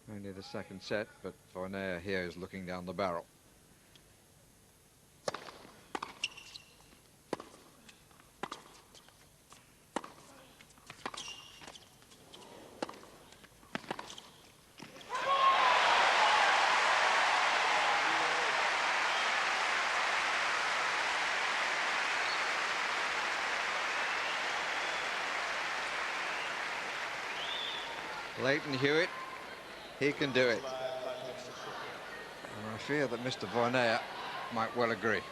Only the second set, but Voinea here is looking down the barrel. Leighton Hewitt, he can do it. And I fear that Mr. Voinea might well agree.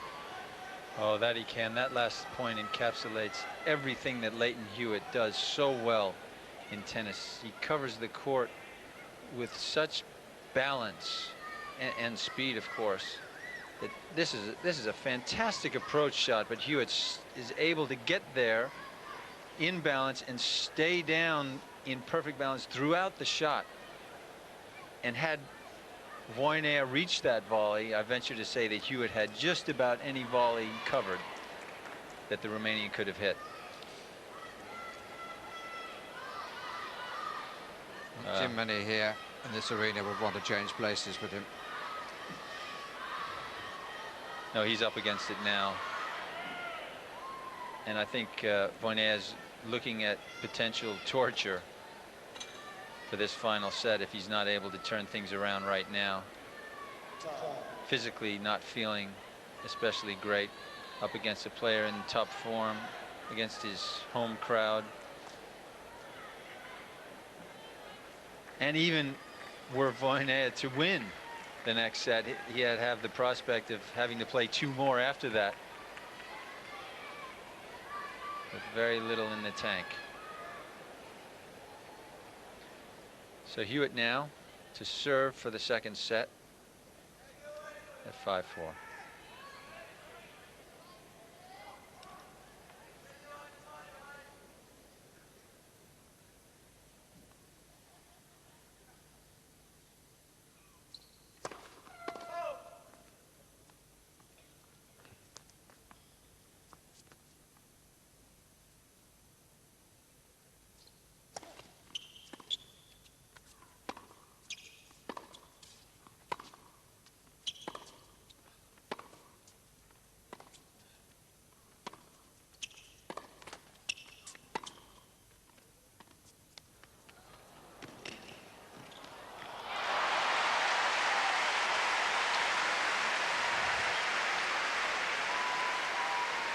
Oh, that he can. That last point encapsulates everything that Leighton Hewitt does so well in tennis. He covers the court with such balance and speed, of course. That this is a fantastic approach shot, but Hewitt is able to get there in balance and stay down in perfect balance throughout the shot. And had Voinea reached that volley, I venture to say that Hewitt had just about any volley covered that the Romanian could have hit. Too many here in this arena would want to change places with him. No, he's up against it now. And I think Voinea is looking at potential torture for this final set if he's not able to turn things around right now. Physically not feeling especially great up against a player in top form, against his home crowd. And even were Voinea to win the next set, he had have the prospect of having to play two more after that, with very little in the tank. So Hewitt now to serve for the second set at 5-4.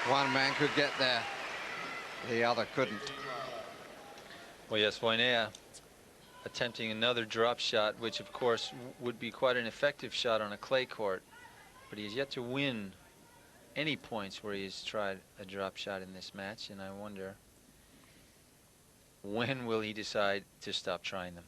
One man could get there, the other couldn't. Well, yes, Voinea attempting another drop shot, which of course would be quite an effective shot on a clay court, but he has yet to win any points where he's tried a drop shot in this match, and I wonder when will he decide to stop trying them.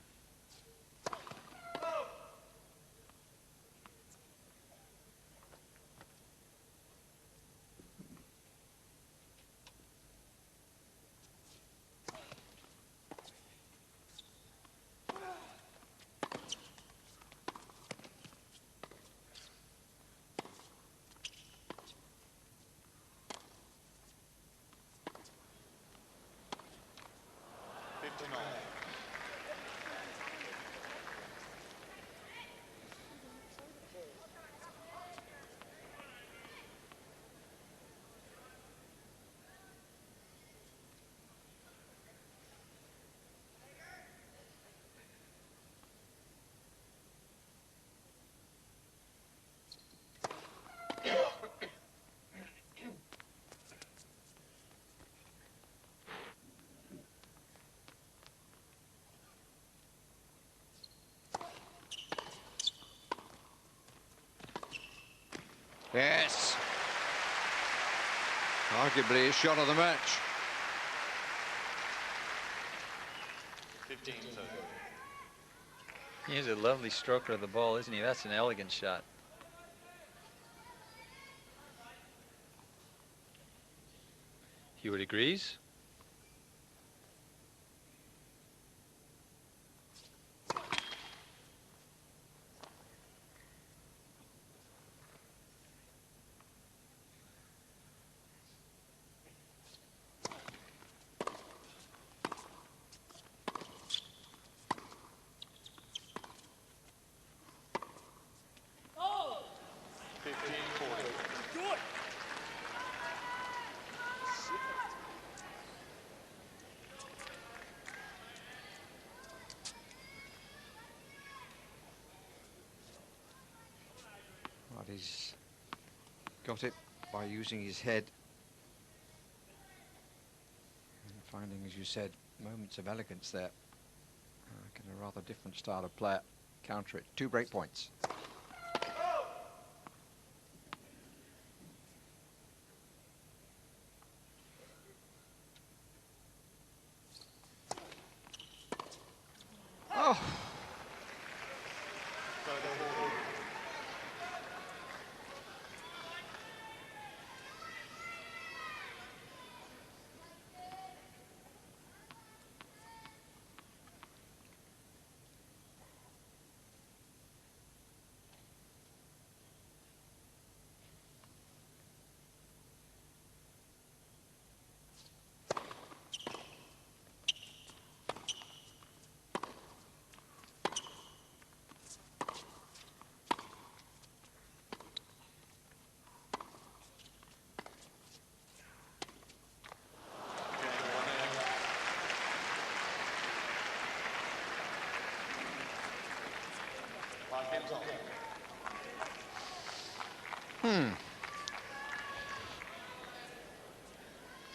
Yes. Arguably his shot of the match. 15-30. He's a lovely stroker of the ball, isn't he? That's an elegant shot. Hewitt agrees. he's got it by using his head and finding, as you said, moments of elegance there. Can a rather different style of player counter it. 2 break points. Oh!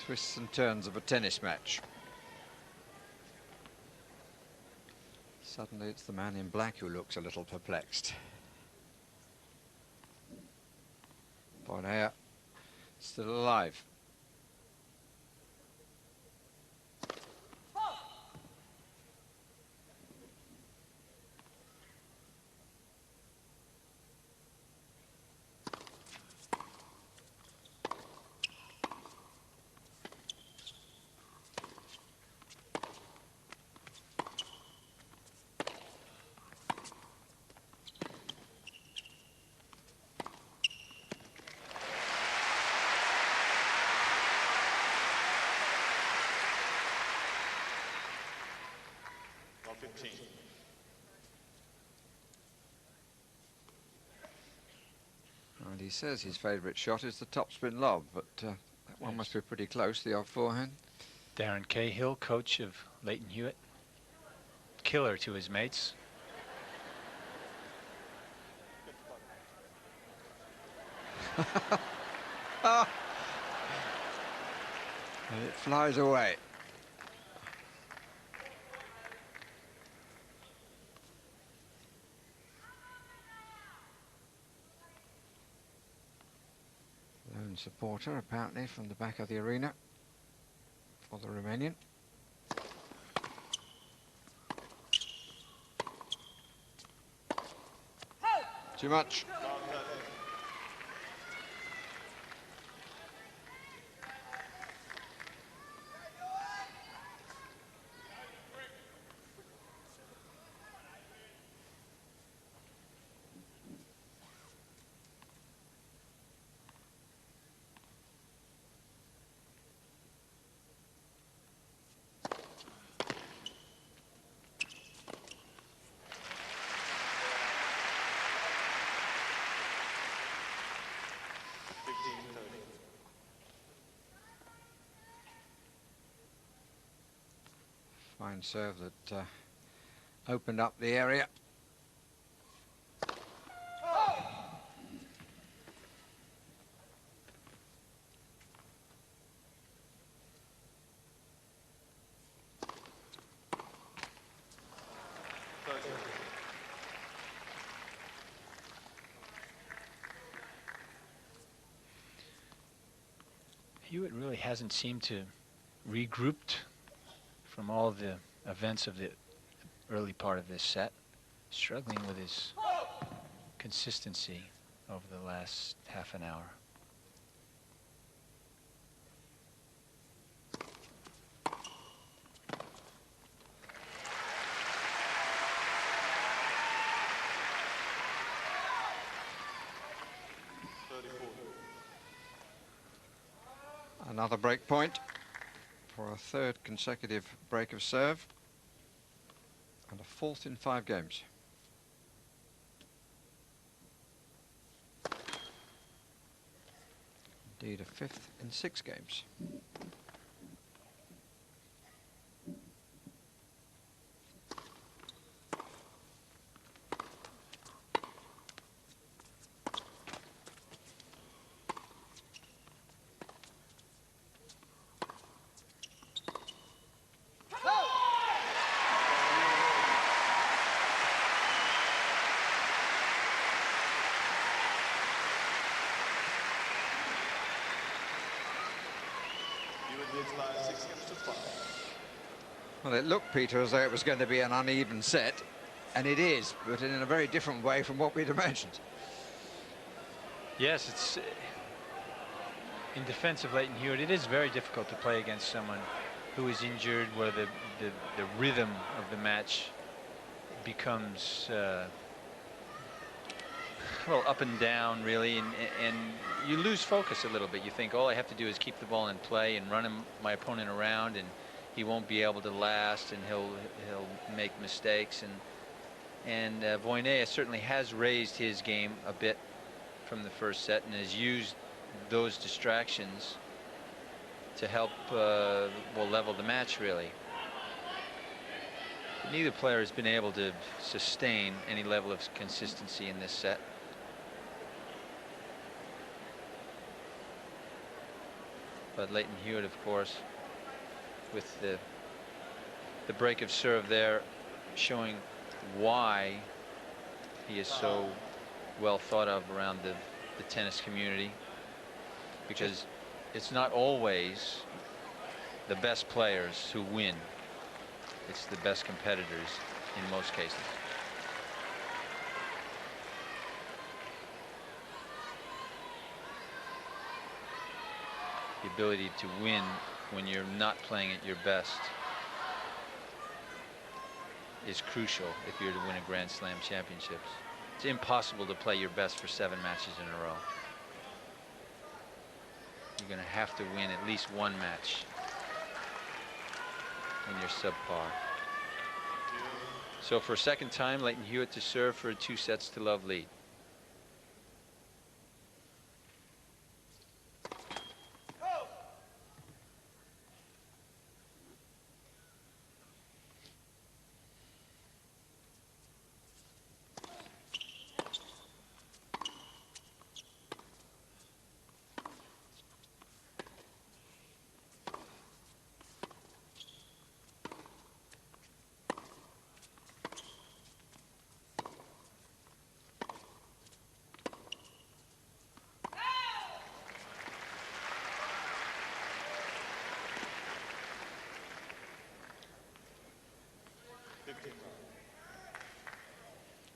Twists and turns of a tennis match. Suddenly it's the man in black who looks a little perplexed. Voinea still alive. And he says his favourite shot is the topspin lob, but that one must be pretty close, the off forehand. Darren Cahill, coach of Leighton Hewitt. Killer to his mates. Ah. And it flies away. Lone supporter, apparently, from the back of the arena for the Romanian. Too much. Fine serve that opened up the area. Hewitt really hasn't seemed to regrouped from all the events of the early part of this set. Struggling with his consistency over the last half an hour. Another break point for a third consecutive break of serve and a fourth in 5 games. Indeed, a fifth in 6 games. Well, it looked, Peter, as though it was going to be an uneven set, and it is, but in a very different way from what we'd imagined. Yes, it's in defense of Leighton Hewitt, it is very difficult to play against someone who is injured, where the rhythm of the match becomes well, up and down, really, and you lose focus a little bit. You think all I have to do is keep the ball in play and run my opponent around, and he won't be able to last, and he'll make mistakes. And Voinea certainly has raised his game a bit from the first set and has used those distractions to help well, level the match, really. But neither player has been able to sustain any level of consistency in this set. But Leighton Hewitt, of course, with the break of serve there, showing why he is so well thought of around the tennis community, because it's not always the best players who win. It's the best competitors in most cases. The ability to win when you're not playing at your best is crucial if you're to win a Grand Slam championships. It's impossible to play your best for 7 matches in a row. You're going to have to win at least one match when you're subpar. So for a second time, Leighton Hewitt to serve for a 2-sets-to-love lead.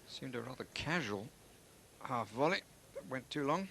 Seemed a rather casual half volley that went too long.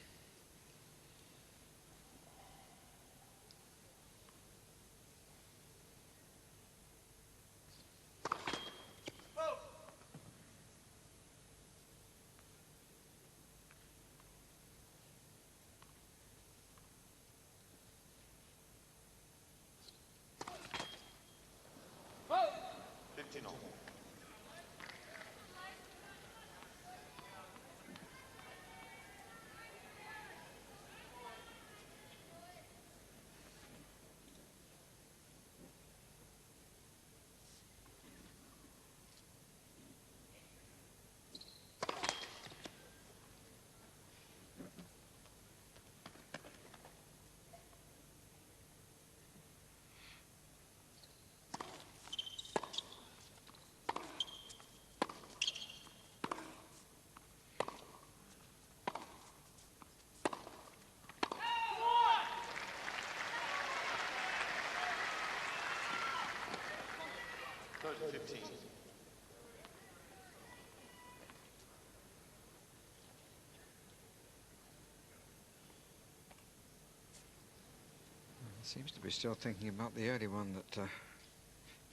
Seems to be still thinking about the early one that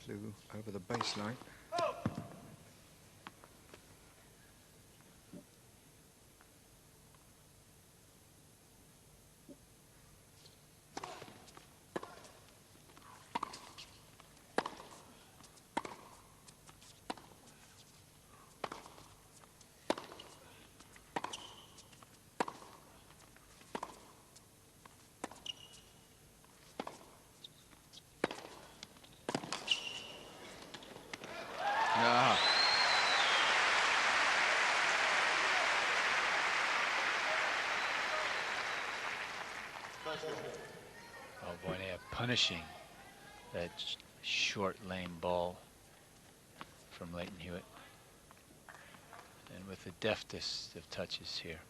flew over the baseline. Oh, Voinea punishing that short lane ball from Leighton Hewitt, and with the deftest of touches here.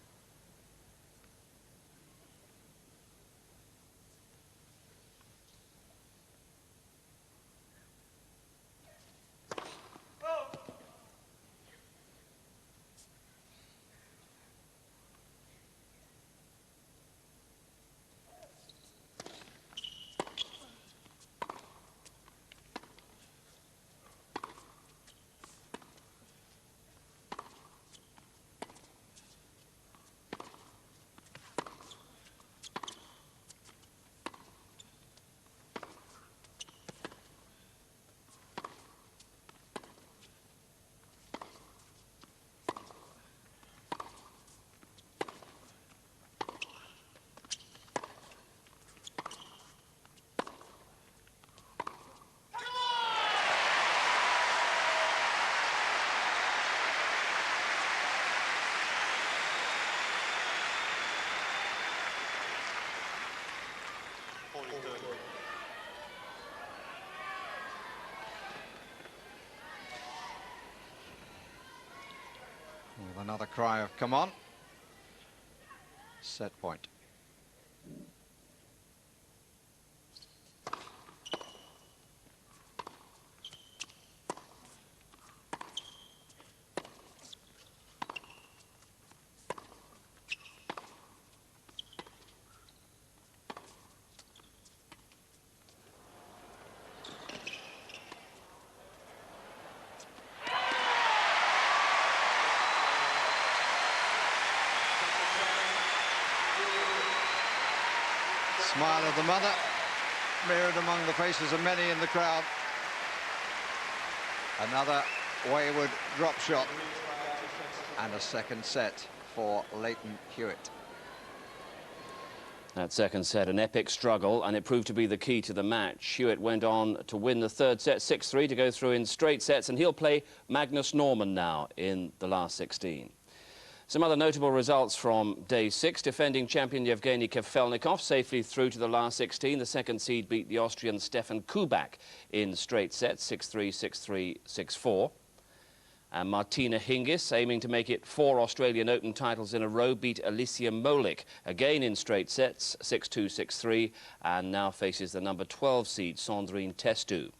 With another cry of come on. Set point. Smile of the mother, mirrored among the faces of many in the crowd. Another wayward drop shot and a second set for Lleyton Hewitt. That second set, an epic struggle, and it proved to be the key to the match. Hewitt went on to win the third set, 6-3, to go through in straight sets, and he'll play Magnus Norman now in the last 16. Some other notable results from day 6. Defending champion Yevgeny Kafelnikov safely through to the last 16. The second seed beat the Austrian Stefan Kubak in straight sets, 6-3, 6-3, 6-4. And Martina Hingis, aiming to make it 4 Australian Open titles in a row, beat Alicia Molik, again in straight sets, 6-2, 6-3, and now faces the number 12 seed, Sandrine Testu.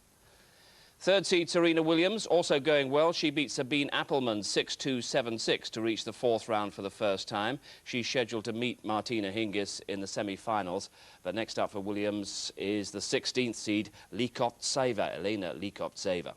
Third seed Serena Williams, also going well. She beat Sabine Appelman 6-2, 7-6 to reach the 4th round for the first time. She's scheduled to meet Martina Hingis in the semi-finals. But next up for Williams is the 16th seed, Elena Likoptseva.